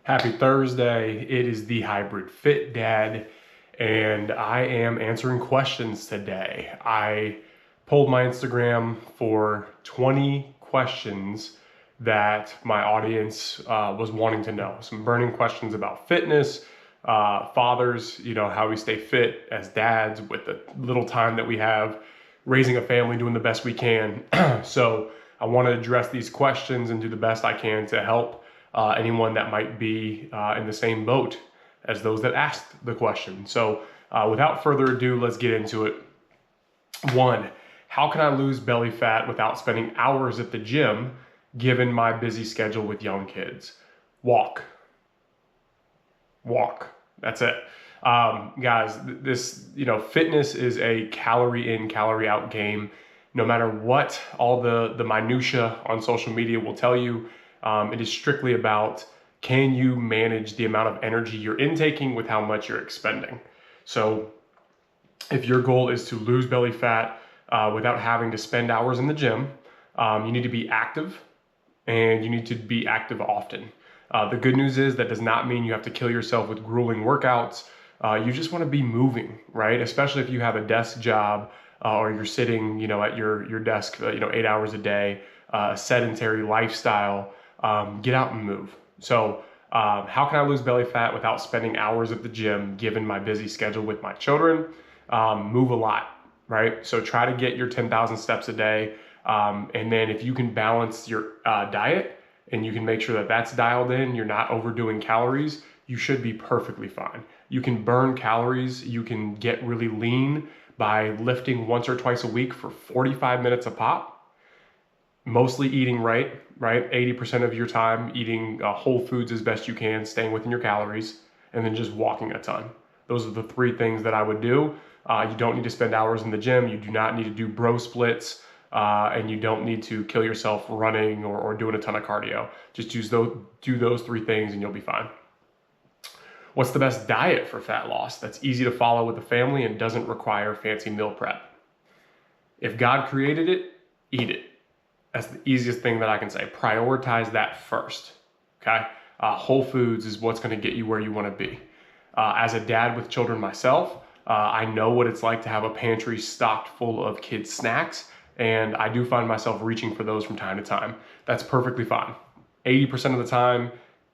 Happy Thursday. It is the Hybrid Fit Dad, and I am answering questions today. I pulled my Instagram for 20 questions that my audience was wanting to know. Some burning questions about fitness, fathers, how we stay fit as dads with the little time that we have, raising a family, doing the best we can. So I want to address these questions and do the best I can to help anyone that might be in the same boat as those that asked the question. So without further ado, let's get into it. One, how can I lose belly fat without spending hours at the gym given my busy schedule with young kids? Walk. That's it. Guys, fitness is a calorie in, calorie out game. No matter what all the minutia on social media will tell you, it is strictly about, can you manage the amount of energy you're intaking with how much you're expending? So if your goal is to lose belly fat without having to spend hours in the gym, you need to be active, and you need to be active often. The good news is that does not mean you have to kill yourself with grueling workouts. You just want to be moving, right? Especially if you have a desk job or you're sitting, at your desk, 8 hours a day, a sedentary lifestyle. Get out and move. So how can I lose belly fat without spending hours at the gym given my busy schedule with my children? Move a lot, right? So try to get your 10,000 steps a day. And then if you can balance your diet and you can make sure that that's dialed in, you're not overdoing calories, you should be perfectly fine. You can burn calories, you can get really lean by lifting once or twice a week for 45 minutes a pop, mostly eating right? 80% of your time eating whole foods as best you can, staying within your calories, and then just walking a ton. Those are the three things that I would do. You don't need to spend hours in the gym. You do not need to do bro splits. And you don't need to kill yourself running or doing a ton of cardio. Just do those three things and you'll be fine. What's the best diet for fat loss that's easy to follow with the family and doesn't require fancy meal prep? If God created it, eat it. That's the easiest thing that I can say. Prioritize that first, okay? Whole foods is what's gonna get you where you wanna be. As a dad with children myself, I know what it's like to have a pantry stocked full of kids' snacks, and I do find myself reaching for those from time to time. That's perfectly fine. 80% of the time,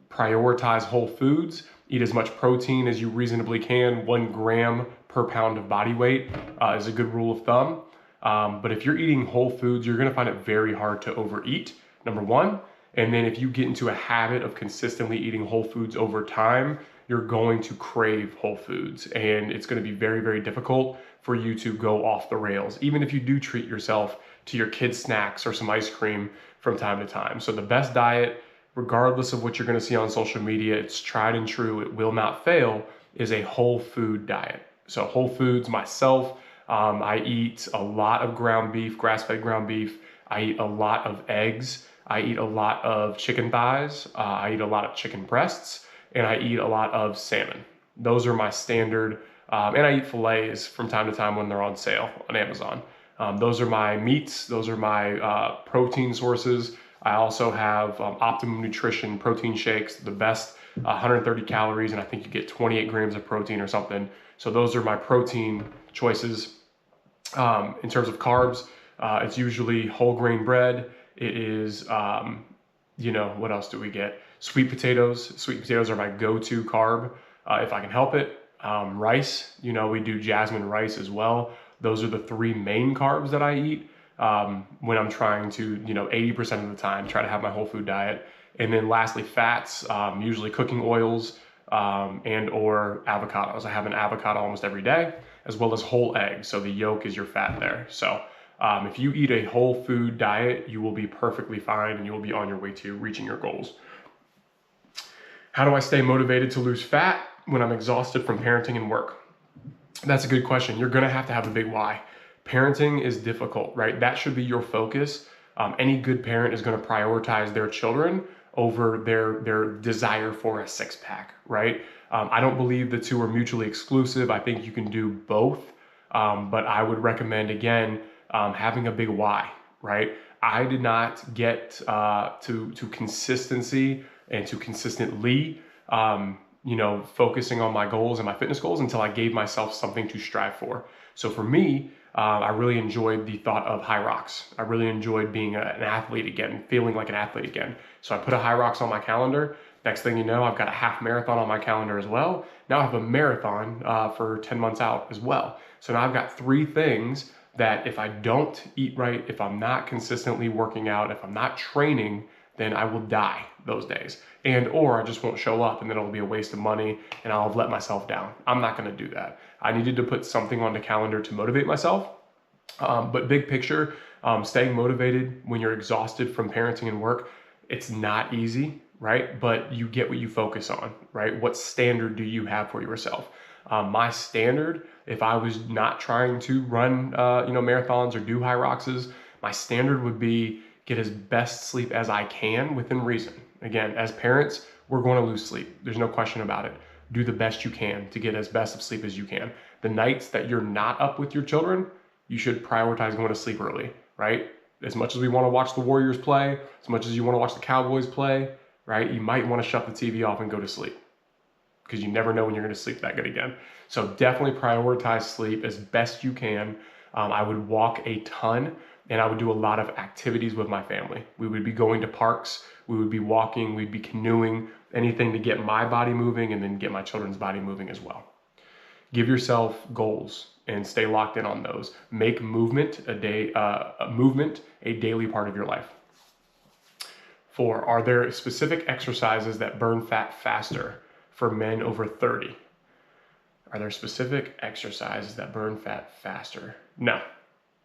prioritize whole foods. Eat as much protein as you reasonably can. 1 gram per pound of body weight is a good rule of thumb. But if you're eating whole foods, you're gonna find it very hard to overeat, number one. And then if you get into a habit of consistently eating whole foods over time, you're going to crave whole foods. And it's gonna be very, very difficult for you to go off the rails, even if you do treat yourself to your kids' snacks or some ice cream from time to time. So the best diet, regardless of what you're gonna see on social media, it's tried and true, it will not fail, is a whole food diet. So whole foods, myself, I eat a lot of ground beef, grass-fed ground beef. I eat a lot of eggs. I eat a lot of chicken thighs. I eat a lot of chicken breasts, and I eat a lot of salmon. Those are my standard, and I eat fillets from time to time when they're on sale on Amazon. Those are my meats. Those are my protein sources. I also have Optimum Nutrition protein shakes, the best, 130 calories, and I think you get 28 grams of protein or something. So those are my protein choices. In terms of carbs, it's usually whole grain bread. It is, what else do we get? Sweet potatoes. Sweet potatoes are my go-to carb if I can help it. Rice, we do jasmine rice as well. Those are the 3 main carbs that I eat when I'm trying to, 80% of the time, try to have my whole food diet. And then lastly, fats, usually cooking oils and or avocados. I have an avocado almost every day, as well as whole eggs. So the yolk is your fat there. So if you eat a whole food diet, you will be perfectly fine and you will be on your way to reaching your goals. How do I stay motivated to lose fat when I'm exhausted from parenting and work? That's a good question. You're gonna have a big why. Parenting is difficult, right? That should be your focus. Any good parent is gonna prioritize their children over their desire for a six-pack, right? I don't believe the two are mutually exclusive. I think you can do both, but I would recommend, again, having a big why, right? I did not get to consistency and to consistently focusing on my goals and my fitness goals until I gave myself something to strive for. So for me, I really enjoyed the thought of high rocks. I really enjoyed being an athlete again, feeling like an athlete again. So I put a high rocks on my calendar. Next thing you know, I've got a half marathon on my calendar as well. Now I have a marathon for 10 months out as well. So now I've got 3 things that if I don't eat right, if I'm not consistently working out, if I'm not training, then I will die those days. Or I just won't show up, and then it'll be a waste of money and I'll have let myself down. I'm not gonna do that. I needed to put something on the calendar to motivate myself. But big picture, staying motivated when you're exhausted from parenting and work, it's not easy, right? But you get what you focus on, right? What standard do you have for yourself? My standard, if I was not trying to run, marathons or do high roxes, my standard would be get as best sleep as I can within reason. Again, as parents, we're going to lose sleep. There's no question about it. Do the best you can to get as best of sleep as you can. The nights that you're not up with your children, you should prioritize going to sleep early, right? As much as we want to watch the Warriors play, as much as you want to watch the Cowboys play, right? You might want to shut the TV off and go to sleep because you never know when you're going to sleep that good again. So definitely prioritize sleep as best you can. I would walk a ton, and I would do a lot of activities with my family. We would be going to parks, we would be walking, we'd be canoeing, anything to get my body moving and then get my children's body moving as well. Give yourself goals and stay locked in on those. Make movement a daily part of your life. 4, are there specific exercises that burn fat faster for men over 30? Are there specific exercises that burn fat faster? No,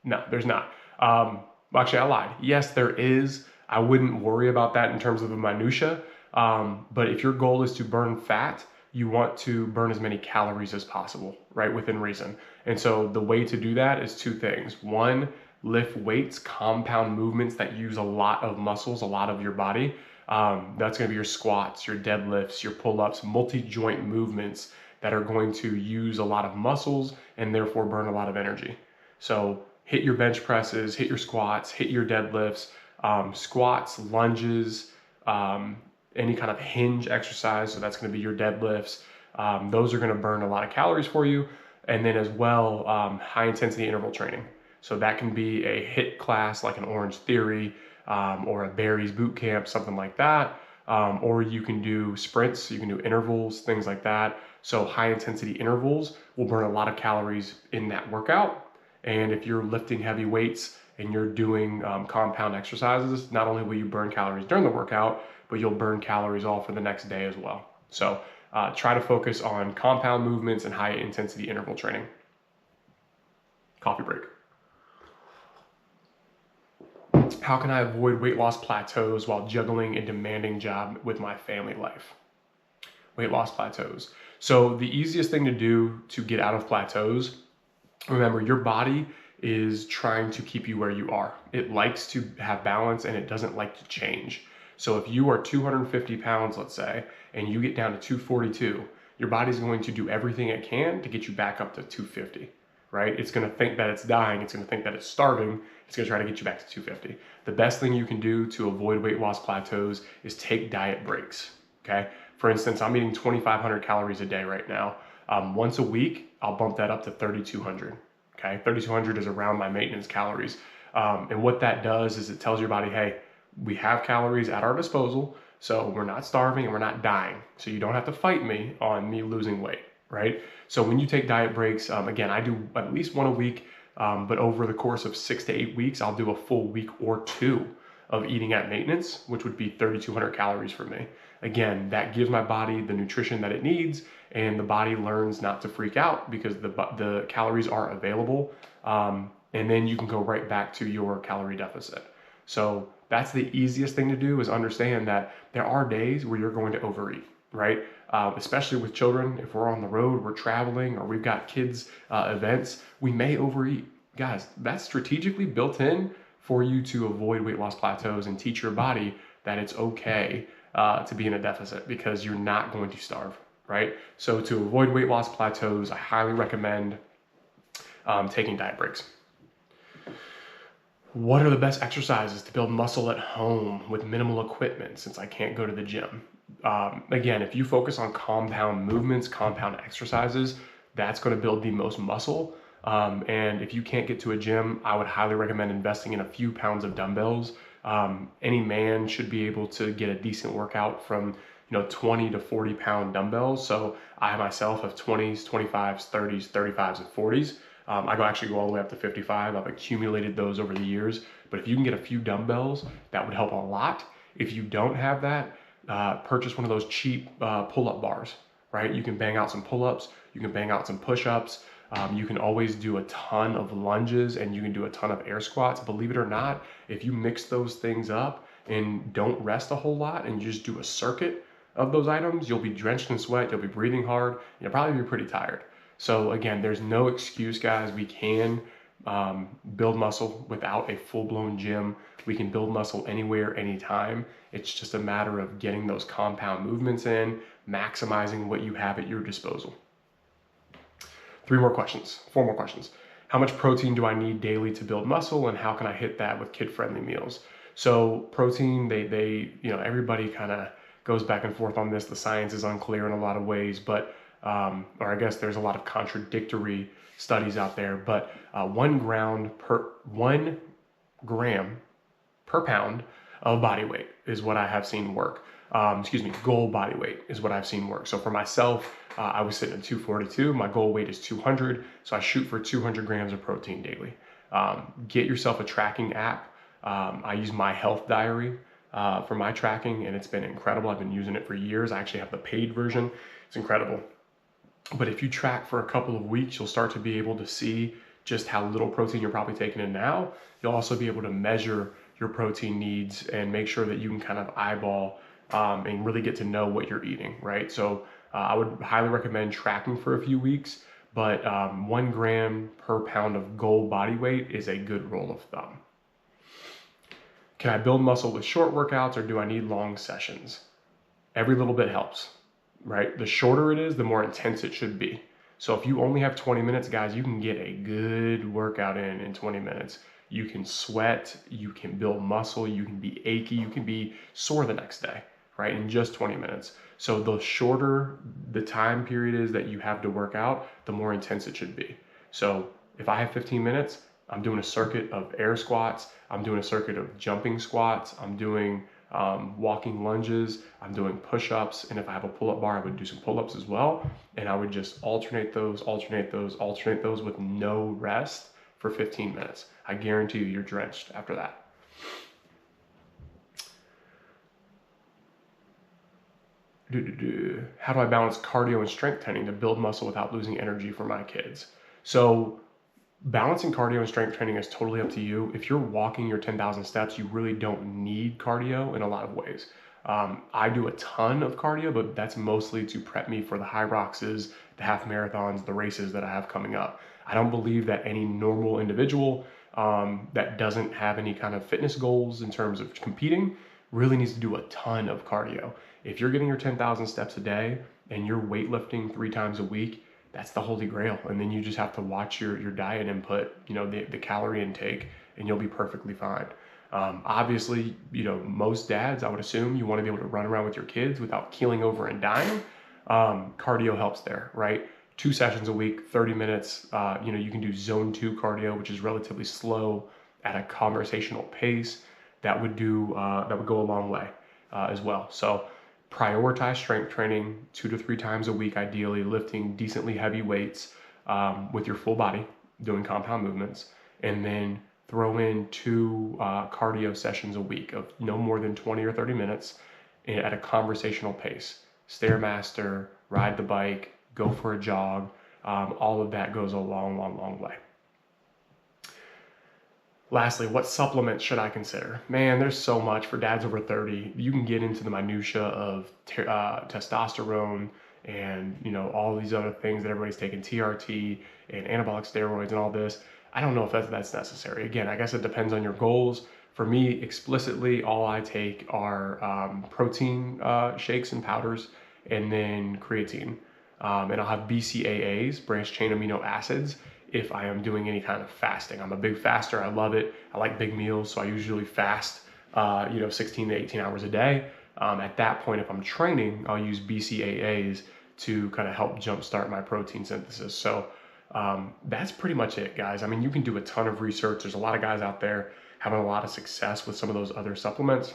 there's not. Actually, I lied. Yes, there is. I wouldn't worry about that in terms of the minutia. But if your goal is to burn fat, you want to burn as many calories as possible, right? Within reason. And so the way to do that is 2 things. 1, lift weights, compound movements that use a lot of muscles, a lot of your body. That's going to be your squats, your deadlifts, your pull-ups, multi-joint movements that are going to use a lot of muscles and therefore burn a lot of energy. So hit your bench presses, hit your squats, hit your deadlifts, squats, lunges, any kind of hinge exercise. So that's going to be your deadlifts. Those are going to burn a lot of calories for you. And then as well, high intensity interval training. So that can be a HIIT class like an Orange Theory or a Barry's boot camp, something like that. Or you can do sprints, you can do intervals, things like that. So high intensity intervals will burn a lot of calories in that workout. And if you're lifting heavy weights and you're doing compound exercises, not only will you burn calories during the workout, but you'll burn calories all for the next day as well. So try to focus on compound movements and high intensity interval training. Coffee break. How can I avoid weight loss plateaus while juggling a demanding job with my family life? Weight loss plateaus. So the easiest thing to do to get out of plateaus, remember, your body is trying to keep you where you are. It likes to have balance and it doesn't like to change. So if you are 250 pounds, let's say, and you get down to 242, your body's going to do everything it can to get you back up to 250, right? It's going to think that it's dying. It's going to think that it's starving. It's going to try to get you back to 250. The best thing you can do to avoid weight loss plateaus is take diet breaks, okay? For instance, I'm eating 2,500 calories a day right now. Once a week, I'll bump that up to 3,200, okay? 3,200 is around my maintenance calories. And what that does is it tells your body, hey, we have calories at our disposal, so we're not starving and we're not dying. So you don't have to fight me on me losing weight, right? So when you take diet breaks, again, I do at least 1 a week, but over the course of 6 to 8 weeks, I'll do a full week or 2 of eating at maintenance, which would be 3,200 calories for me. Again, that gives my body the nutrition that it needs, and the body learns not to freak out because the calories are available, and then you can go right back to your calorie deficit. So that's the easiest thing to do, is understand that there are days where you're going to overeat, right? Especially with children. If we're on the road, we're traveling, or we've got kids events, we may overeat. Guys, that's strategically built in for you to avoid weight loss plateaus and teach your body that it's okay to be in a deficit, because you're not going to starve, right? So to avoid weight loss plateaus, I highly recommend taking diet breaks. What are the best exercises to build muscle at home with minimal equipment since I can't go to the gym? Again, if you focus on compound movements, compound exercises, that's going to build the most muscle. And if you can't get to a gym, I would highly recommend investing in a few pounds of dumbbells. Any man should be able to get a decent workout from 20 to 40 pound dumbbells. So I myself have 20s, 25s, 30s, 35s, and 40s. I actually go all the way up to 55. I've accumulated those over the years. But if you can get a few dumbbells, that would help a lot. If you don't have that, purchase one of those cheap pull-up bars, right? You can bang out some pull-ups, you can bang out some push-ups. You can always do a ton of lunges and you can do a ton of air squats. Believe it or not, if you mix those things up and don't rest a whole lot and you just do a circuit of those items, you'll be drenched in sweat, you'll be breathing hard, and you'll probably be pretty tired. So again, there's no excuse, guys. We can build muscle without a full-blown gym. We can build muscle anywhere, anytime. It's just a matter of getting those compound movements in, maximizing what you have at your disposal. Four more questions. How much protein do I need daily to build muscle, and how can I hit that with kid-friendly meals? So protein, everybody kind of goes back and forth on this. The science is unclear in a lot of ways, but or I guess there's a lot of contradictory studies out there. But 1 gram per pound of body weight is what I have seen work. Goal body weight is what I've seen work. So for myself, I was sitting at 242. My goal weight is 200. So I shoot for 200 grams of protein daily. Get yourself a tracking app. I use My Health Diary for my tracking, and it's been incredible. I've been using it for years. I actually have the paid version. It's incredible. But if you track for a couple of weeks, you'll start to be able to see just how little protein you're probably taking in now. You'll also be able to measure your protein needs and make sure that you can kind of eyeball and really get to know what you're eating, right? So I would highly recommend tracking for a few weeks, but 1 gram per pound of goal body weight is a good rule of thumb. Can I build muscle with short workouts, or do I need long sessions? Every little bit helps, right? The shorter it is, the more intense it should be. So if you only have 20 minutes, guys, you can get a good workout in 20 minutes. You can sweat, you can build muscle, you can be achy, you can be sore the next day, right? In just 20 minutes. So the shorter the time period is that you have to work out, the more intense it should be. So if I have 15 minutes, I'm doing a circuit of air squats, I'm doing a circuit of jumping squats, I'm doing walking lunges, I'm doing push-ups, and if I have a pull-up bar, I would do some pull-ups as well, and I would just alternate those with no rest for 15 minutes. I guarantee you, you're drenched after that. How do I balance cardio and strength training to build muscle without losing energy for my kids? So balancing cardio and strength training is totally up to you. If you're walking your 10,000 steps, you really don't need cardio in a lot of ways. I do a ton of cardio, but that's mostly to prep me for the high roxes, the half marathons, the races that I have coming up. I don't believe that any normal individual that doesn't have any kind of fitness goals in terms of competing really needs to do a ton of cardio. If you're getting your 10,000 steps a day and you're weightlifting 3 times a week, that's the holy grail. And then you just have to watch your diet input, the calorie intake, and you'll be perfectly fine. Obviously, most dads, I would assume, you want to be able to run around with your kids without keeling over and dying. Cardio helps there, right? 2 sessions a week, 30 minutes. You can do zone 2 cardio, which is relatively slow at a conversational pace. That would go a long way as well. So prioritize strength training 2 to 3 times a week, ideally lifting decently heavy weights with your full body, doing compound movements, and then throw in 2 cardio sessions a week of no more than 20 or 30 minutes at a conversational pace. Stairmaster, ride the bike, go for a jog. All of that goes a long, long, long way. Lastly, what supplements should I consider? Man, there's so much for dads over 30. You can get into the minutia of testosterone and all these other things that everybody's taking, TRT and anabolic steroids and all this. I don't know if that's necessary. Again, I guess it depends on your goals. For me, explicitly, all I take are protein shakes and powders, and then creatine. And I'll have BCAAs, branched chain amino acids, if I am doing any kind of fasting. I'm a big faster. I love it. I like big meals, so I usually fast, 16 to 18 hours a day. At that point, if I'm training, I'll use BCAAs to kind of help jumpstart my protein synthesis. So that's pretty much it, guys. I mean, you can do a ton of research. There's a lot of guys out there having a lot of success with some of those other supplements.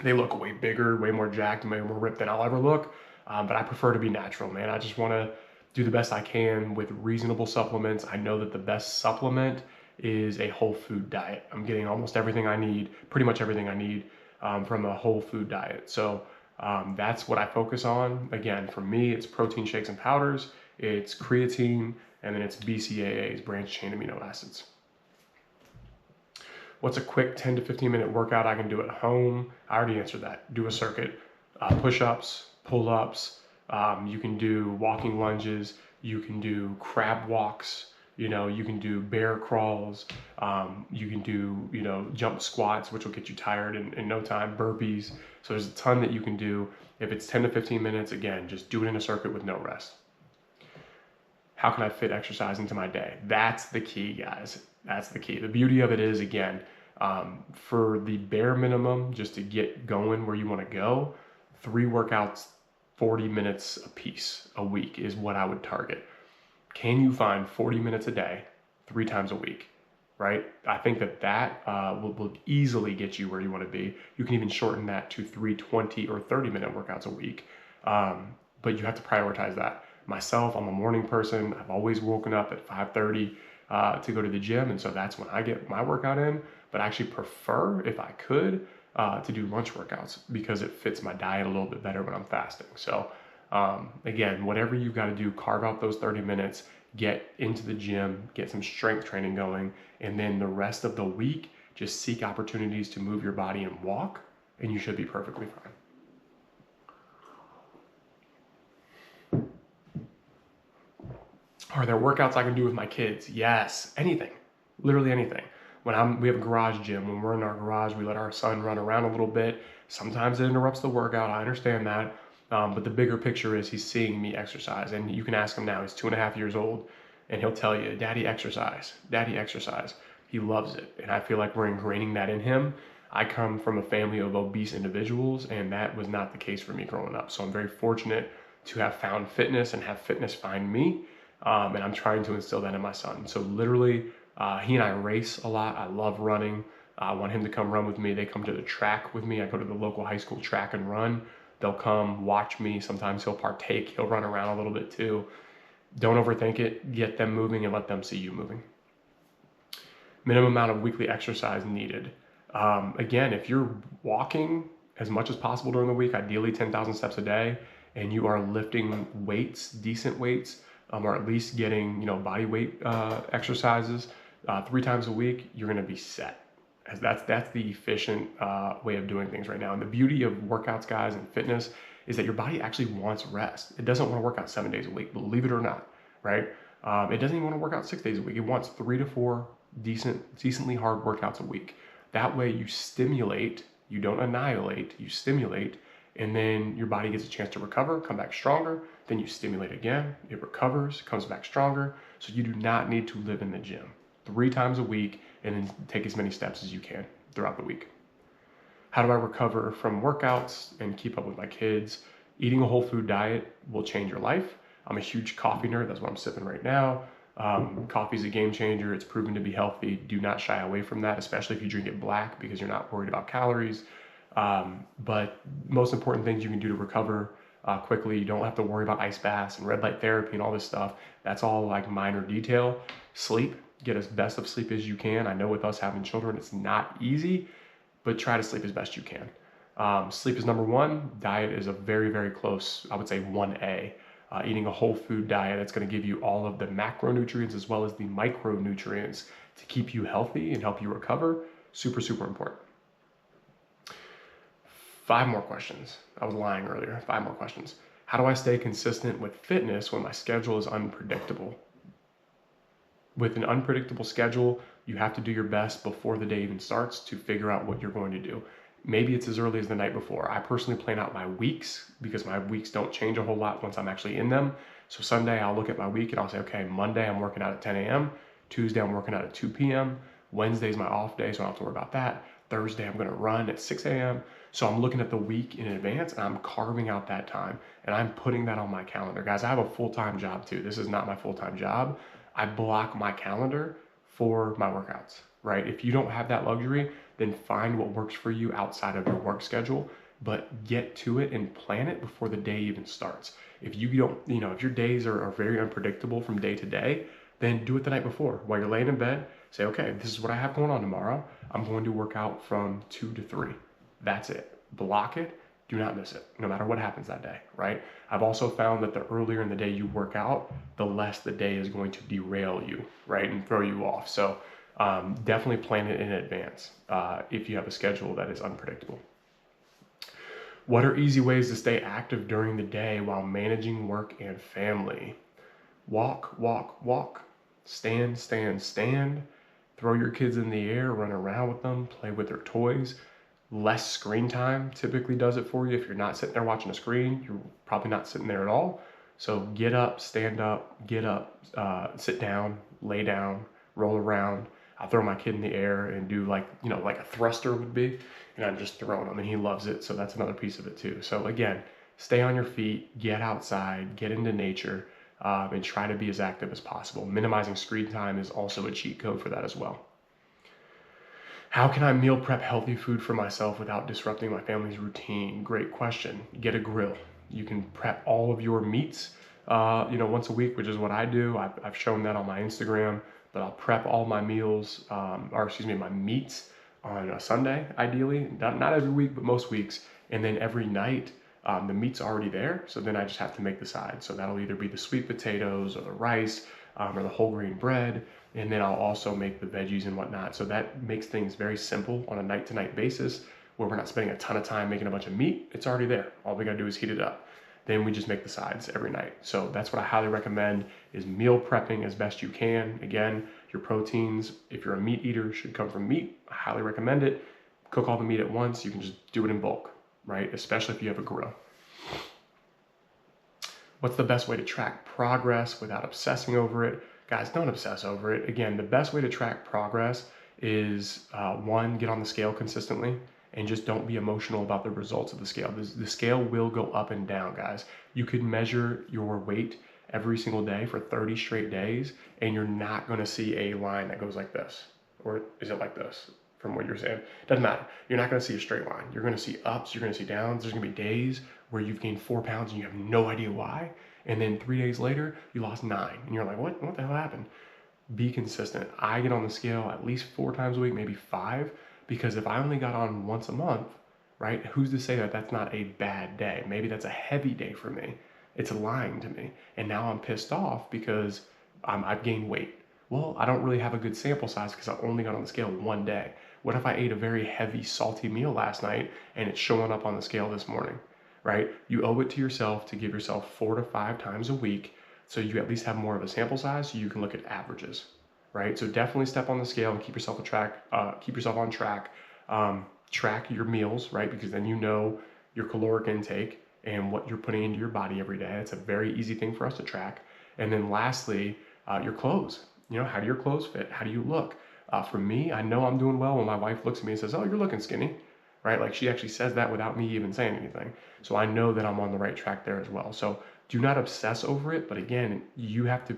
They look way bigger, way more jacked, way more ripped than I'll ever look. But I prefer to be natural, man. I just want to do the best I can with reasonable supplements. I know that the best supplement is a whole food diet. I'm getting almost everything I need, pretty much everything I need from a whole food diet. So that's what I focus on. Again, for me, it's protein shakes and powders, it's creatine, and then it's BCAAs, branched chain amino acids. What's a quick 10 to 15 minute workout I can do at home? I already answered that. Do a circuit, push-ups, pull-ups. You can do walking lunges. You can do crab walks. You can do bear crawls. You can do, jump squats, which will get you tired in no time, burpees. So there's a ton that you can do. If it's 10 to 15 minutes, again, just do it in a circuit with no rest. How can I fit exercise into my day? That's the key, guys. That's the key. The beauty of it is, again, for the bare minimum, just to get going where you want to go, 3 workouts, 40 minutes a piece a week is what I would target. Can you find 40 minutes a day, 3 times a week, right? I think that will easily get you where you want to be. You can even shorten that to 3 20 or 30-minute workouts a week, but you have to prioritize that. Myself, I'm a morning person. I've always woken up at 5:30 to go to the gym, and so that's when I get my workout in. But I actually prefer, if I could, to do lunch workouts because it fits my diet a little bit better when I'm fasting. So again, whatever you've got to do, carve out those 30 minutes, get into the gym, get some strength training going, and then the rest of the week, just seek opportunities to move your body and walk, and you should be perfectly fine. Are there workouts I can do with my kids? Yes, anything, literally anything. We have a garage gym. When we're in our garage, we let our son run around a little bit. Sometimes it interrupts the workout. I understand that. But the bigger picture is he's seeing me exercise. And you can ask him now, he's 2.5 years old, and he'll tell you, Daddy, exercise. Daddy, exercise. He loves it. And I feel like we're ingraining that in him. I come from a family of obese individuals, and that was not the case for me growing up. So I'm very fortunate to have found fitness and have fitness find me. And I'm trying to instill that in my son. So literally, he and I race a lot. I love running. I want him to come run with me. They come to the track with me. I go to the local high school track and run. They'll come watch me. Sometimes he'll partake. He'll run around a little bit too. Don't overthink it. Get them moving and let them see you moving. Minimum amount of weekly exercise needed. Again, if you're walking as much as possible during the week, ideally 10,000 steps a day, and you are lifting weights, decent weights, or at least getting, body weight exercises 3 times a week, you're going to be set. As that's the efficient way of doing things right now. And the beauty of workouts, guys, and fitness is that your body actually wants rest. It doesn't want to work out 7 days a week, believe it or not, right? It doesn't even want to work out 6 days a week. It wants 3 to 4 decently hard workouts a week. That way you stimulate, you don't annihilate, you stimulate, and then your body gets a chance to recover, come back stronger. Then you stimulate again, it recovers, comes back stronger. So you do not need to live in the gym 3 times a week and then take as many steps as you can throughout the week. How do I recover from workouts and keep up with my kids? Eating a whole food diet will change your life. I'm a huge coffee nerd. That's what I'm sipping right now. Coffee is a game changer. It's proven to be healthy. Do not shy away from that, especially if you drink it black because you're not worried about calories. But most important things you can do to recover quickly. You don't have to worry about ice baths and red light therapy and all this stuff. That's all like minor detail. Sleep, get as best of sleep as you can. I know with us having children, it's not easy, but try to sleep as best you can. Sleep is number 1. Diet is a very, very close, I would say 1A. Eating a whole food diet that's going to give you all of the macronutrients as well as the micronutrients to keep you healthy and help you recover. Super, super important. 5 more questions. I was lying earlier. 5 more questions. How do I stay consistent with fitness when my schedule is unpredictable? With an unpredictable schedule, you have to do your best before the day even starts to figure out what you're going to do. Maybe it's as early as the night before. I personally plan out my weeks because my weeks don't change a whole lot once I'm actually in them. So Sunday, I'll look at my week and I'll say, okay, Monday, I'm working out at 10 a.m. Tuesday, I'm working out at 2 p.m. Wednesday's my off day, so I don't have to worry about that. Thursday, I'm gonna run at 6 a.m. So I'm looking at the week in advance and I'm carving out that time and I'm putting that on my calendar. Guys, I have a full-time job too. This is not my full-time job. I block my calendar for my workouts, right? If you don't have that luxury, then find what works for you outside of your work schedule, but get to it and plan it before the day even starts. If you don't, if your days are very unpredictable from day to day, then do it the night before. While you're laying in bed, say, okay, this is what I have going on tomorrow. I'm going to work out from 2 to 3. That's it. Block it. Do not miss it, no matter what happens that day, right? I've also found that the earlier in the day you work out, the less the day is going to derail you, right, and throw you off. So definitely plan it in advance if you have a schedule that is unpredictable. What are easy ways to stay active during the day while managing work and family? Walk, walk, walk. Stand, stand, stand. Throw your kids in the air, run around with them, play with their toys. Less screen time typically does it for you. If you're not sitting there watching a screen, you're probably not sitting there at all. So get up, stand up, get up, sit down, lay down, roll around. I throw my kid in the air and do like a thruster would be, and I'm just throwing him and he loves it. So that's another piece of it too. So again, stay on your feet, get outside, get into nature, and try to be as active as possible. Minimizing screen time is also a cheat code for that as well. How can I meal prep healthy food for myself without disrupting my family's routine? Great question. Get a grill. You can prep all of your meats, once a week, which is what I do. I've shown that on my Instagram, but I'll prep all my meals, my meats on a Sunday, ideally. Not every week, but most weeks. And then every night, the meat's already there. So then I just have to make the sides. So that'll either be the sweet potatoes or the rice or the whole grain bread. And then I'll also make the veggies and whatnot. So that makes things very simple on a night-to-night basis where we're not spending a ton of time making a bunch of meat. It's already there. All we gotta do is heat it up. Then we just make the sides every night. So that's what I highly recommend is meal prepping as best you can. Again, your proteins, if you're a meat eater, should come from meat. I highly recommend it. Cook all the meat at once. You can just do it in bulk, right? Especially if you have a grill. What's the best way to track progress without obsessing over it? Guys, don't obsess over it. Again, the best way to track progress is one, get on the scale consistently and just don't be emotional about the results of the scale. The scale will go up and down, guys. You could measure your weight every single day for 30 straight days and you're not gonna see a line that goes like this. Or is it like this from what you're saying? Doesn't matter. You're not gonna see a straight line. You're gonna see ups, you're gonna see downs. There's gonna be days where you've gained 4 pounds and you have no idea why. And then 3 days later, you lost 9. And you're like, what the hell happened? Be consistent. I get on the scale at least 4 times a week, maybe 5, because if I only got on once a month, right, who's to say that that's not a bad day? Maybe that's a heavy day for me. It's lying to me. And now I'm pissed off because I've gained weight. Well, I don't really have a good sample size because I only got on the scale one day. What if I ate a very heavy, salty meal last night and it's showing up on the scale this morning? Right? You owe it to yourself to give yourself 4 to 5 times a week so you at least have more of a sample size so you can look at averages, right? So definitely step on the scale and keep yourself on track. Track your meals, right? Because then you know your caloric intake and what you're putting into your body every day. It's a very easy thing for us to track. And then lastly, your clothes. How do your clothes fit? How do you look? For me, I know I'm doing well when my wife looks at me and says, oh, you're looking skinny. Right? Like she actually says that without me even saying anything. So I know that I'm on the right track there as well. So do not obsess over it. But again, you have to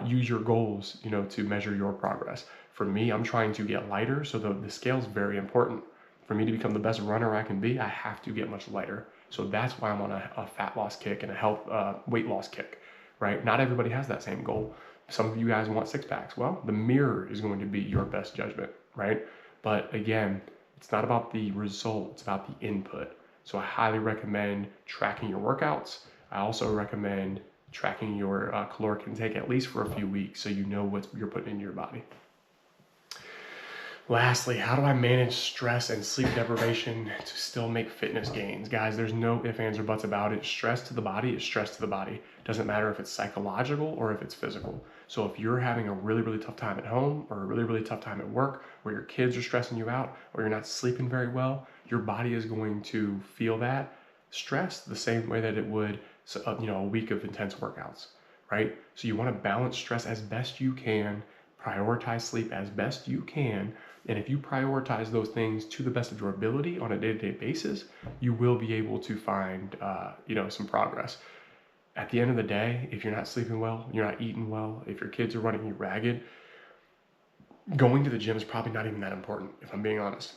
use your goals, to measure your progress. For me, I'm trying to get lighter. So the scale is very important. For me to become the best runner I can be, I have to get much lighter. So that's why I'm on a fat loss kick and a weight loss kick, right? Not everybody has that same goal. Some of you guys want 6 packs. Well, the mirror is going to be your best judgment, right? But again, it's not about the result, it's about the input. So I highly recommend tracking your workouts. I also recommend tracking your caloric intake at least for a few weeks so you know what you're putting into your body. Lastly, how do I manage stress and sleep deprivation to still make fitness gains? Guys, there's no ifs, ands, or buts about it. Stress to the body is stress to the body. Doesn't matter if it's psychological or if it's physical. So if you're having a really, really tough time at home or a really, really tough time at work where your kids are stressing you out or you're not sleeping very well, your body is going to feel that stress the same way that it would a week of intense workouts, right? So you want to balance stress as best you can, prioritize sleep as best you can. And if you prioritize those things to the best of your ability on a day-to-day basis, you will be able to find, some progress. At the end of the day, if you're not sleeping well, you're not eating well, if your kids are running you ragged, going to the gym is probably not even that important, if I'm being honest.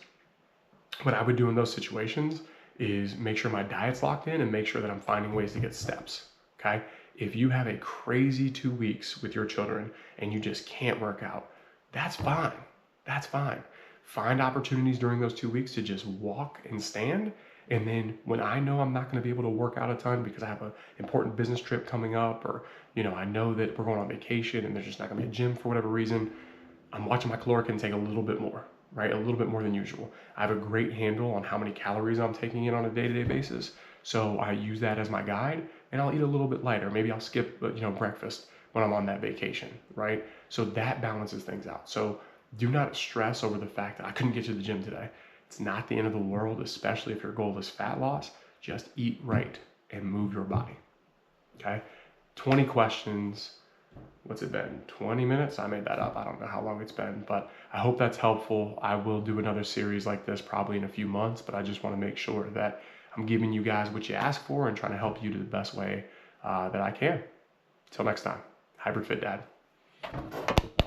What I would do in those situations is make sure my diet's locked in and make sure that I'm finding ways to get steps. Okay. If you have a crazy 2 weeks with your children and you just can't work out, that's fine. That's fine. Find opportunities during those 2 weeks to just walk and stand. And then when I know I'm not going to be able to work out a ton because I have an important business trip coming up, or, I know that we're going on vacation and there's just not going to be a gym for whatever reason, I'm watching my caloric intake a little bit more, right? A little bit more than usual. I have a great handle on how many calories I'm taking in on a day-to-day basis. So I use that as my guide, and I'll eat a little bit lighter. Maybe I'll skip, breakfast when I'm on that vacation, right? So that balances things out. So do not stress over the fact that I couldn't get to the gym today. It's not the end of the world, especially if your goal is fat loss. Just eat right and move your body, okay? 20 questions. What's it been? 20 minutes? I made that up. I don't know how long it's been, but I hope that's helpful. I will do another series like this probably in a few months, but I just want to make sure that I'm giving you guys what you ask for and trying to help you to the best way that I can. Till next time, Hybrid Fit Dad.